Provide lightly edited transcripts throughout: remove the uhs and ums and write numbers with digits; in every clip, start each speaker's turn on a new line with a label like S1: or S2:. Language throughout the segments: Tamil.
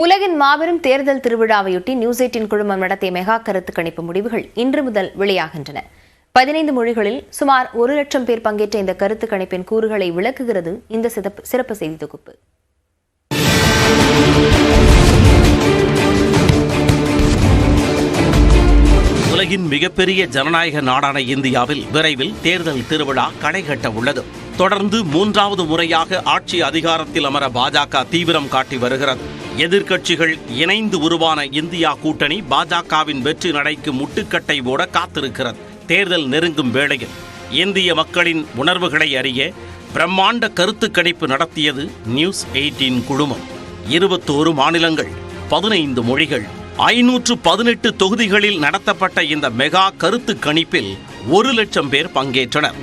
S1: உலகின் மாபெரும் தேர்தல் திருவிழாவையொட்டி நியூஸ் 18 குழுமம் நடத்திய மெகா கருத்து கணிப்பு முடிவுகள் இன்று முதல் வெளியாகின்றன. 15 மொழிகளில் சுமார் 1 லட்சம் பேர் பங்கேற்ற இந்த கருத்து கணிப்பின் கூறுகளை விளக்குகிறது இந்த சிறப்பு செய்தி தொகுப்பு.
S2: உலகின் மிகப்பெரிய ஜனநாயக நாடான இந்தியாவில் விரைவில் தேர்தல் திருவிழா களைகட்ட உள்ளது. தொடர்ந்து 3வது முறையாக ஆட்சி அதிகாரத்தில் அமர பாஜக தீவிரம் காட்டி வருகிறது. எதிர்க்கட்சிகள் இணைந்து உருவான இந்தியா கூட்டணி பாஜகவின் வெற்றி நடைக்கு முட்டுக்கட்டை போட காத்திருக்கிறது. தேர்தல் நெருங்கும் வேளையில் இந்திய மக்களின் உணர்வுகளை அறிய பிரம்மாண்ட கருத்து கணிப்பு நடத்தியது நியூஸ் 18 குழுமம். 21 மாநிலங்கள், 15 மொழிகள், 518 தொகுதிகளில் நடத்தப்பட்ட இந்த மெகா கருத்து கணிப்பில் 1 லட்சம் பேர் பங்கேற்றனர்.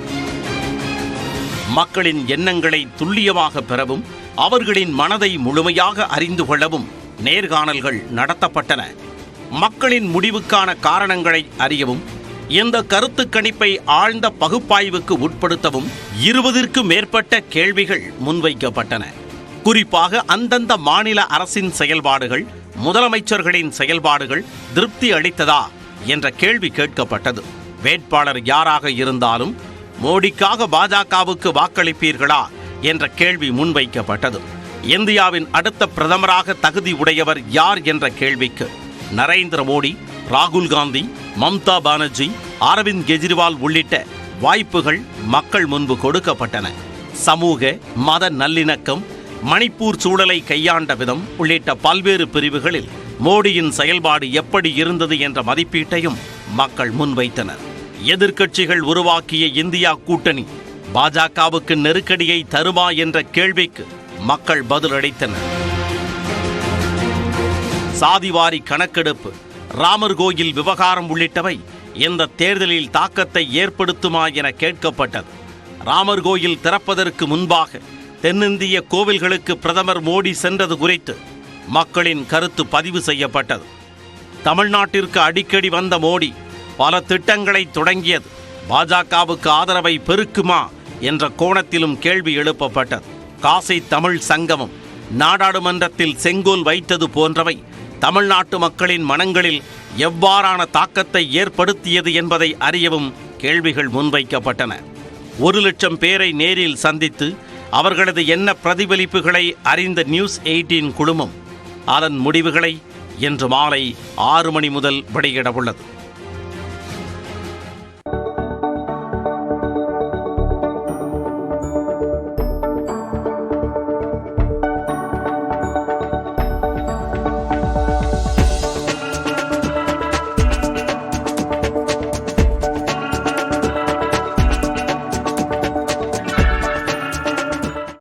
S2: மக்களின் எண்ணங்களை துல்லியமாக பெறவும் அவர்களின் மனதை முழுமையாக அறிந்து கொள்ளவும் நேர்காணல்கள் நடத்தப்பட்டன. மக்களின் முடிவுக்கான காரணங்களை அறியவும் இந்த கருத்து கணிப்பை ஆழ்ந்த பகுப்பாய்வுக்கு உட்படுத்தவும் 20க்கும் மேற்பட்ட கேள்விகள் முன்வைக்கப்பட்டன. குறிப்பாக அந்தந்த மாநில அரசின் செயல்பாடுகள், முதலமைச்சர்களின் செயல்பாடுகள் திருப்தி அளித்ததா என்ற கேள்வி கேட்கப்பட்டது. வேட்பாளர் யாராக இருந்தாலும் மோடிக்காக பாஜகவுக்கு வாக்களிப்பீர்களா என்ற கேள்வி முன்வைக்கப்பட்டது. இந்தியாவின் அடுத்த பிரதமராக தகுதி உடையவர் யார் என்ற கேள்விக்கு நரேந்திர மோடி, ராகுல் காந்தி, மம்தா பானர்ஜி, அரவிந்த் கெஜ்ரிவால் உள்ளிட்ட வாய்ப்புகள் மக்கள் முன்பு கொடுக்கப்பட்டன. சமூக மத நல்லிணக்கம், மணிப்பூர் சூழலை கையாண்ட விதம் உள்ளிட்ட பல்வேறு பிரிவுகளில் மோடியின் செயல்பாடு எப்படி இருந்தது என்ற மதிப்பீட்டையும் மக்கள் முன்வைத்தனர். எதிர்க்கட்சிகள் உருவாக்கிய இந்தியா கூட்டணி பாஜகவுக்கு நெருக்கடியை தருமா என்ற கேள்விக்கு மக்கள் பதிலளித்தனர். சாதிவாரி கணக்கெடுப்பு, ராமர் கோயில் விவகாரம் உள்ளிட்டவை இந்த தேர்தலில் தாக்கத்தை ஏற்படுத்துமா என கேட்கப்பட்டது. ராமர் கோயில் திறப்பதற்கு முன்பாக தென்னிந்திய கோவில்களுக்கு பிரதமர் மோடி சென்றது குறித்து மக்களின் கருத்து பதிவு செய்யப்பட்டது. தமிழ்நாட்டிற்கு அடிக்கடி வந்த மோடி பல திட்டங்களை தொடங்கியது பாஜகவுக்கு ஆதரவை பெருக்குமா என்ற கோணத்திலும் கேள்வி எழுப்பப்பட்டது. காசி தமிழ் சங்கமம், நாடாளுமன்றத்தில் செங்கோல் வைத்தது போன்றவை தமிழ்நாட்டு மக்களின் மனங்களில் எவ்வாறான தாக்கத்தை ஏற்படுத்தியது என்பதை அறியவும் கேள்விகள் முன்வைக்கப்பட்டன. 1 லட்சம் பேரை நேரில் சந்தித்து அவர்களது எண்ண பிரதிபலிப்புகளை அறிந்த நியூஸ் 18 குழுமம் அதன் முடிவுகளை இன்று மாலை 6 மணி முதல் வெளியிட உள்ளது.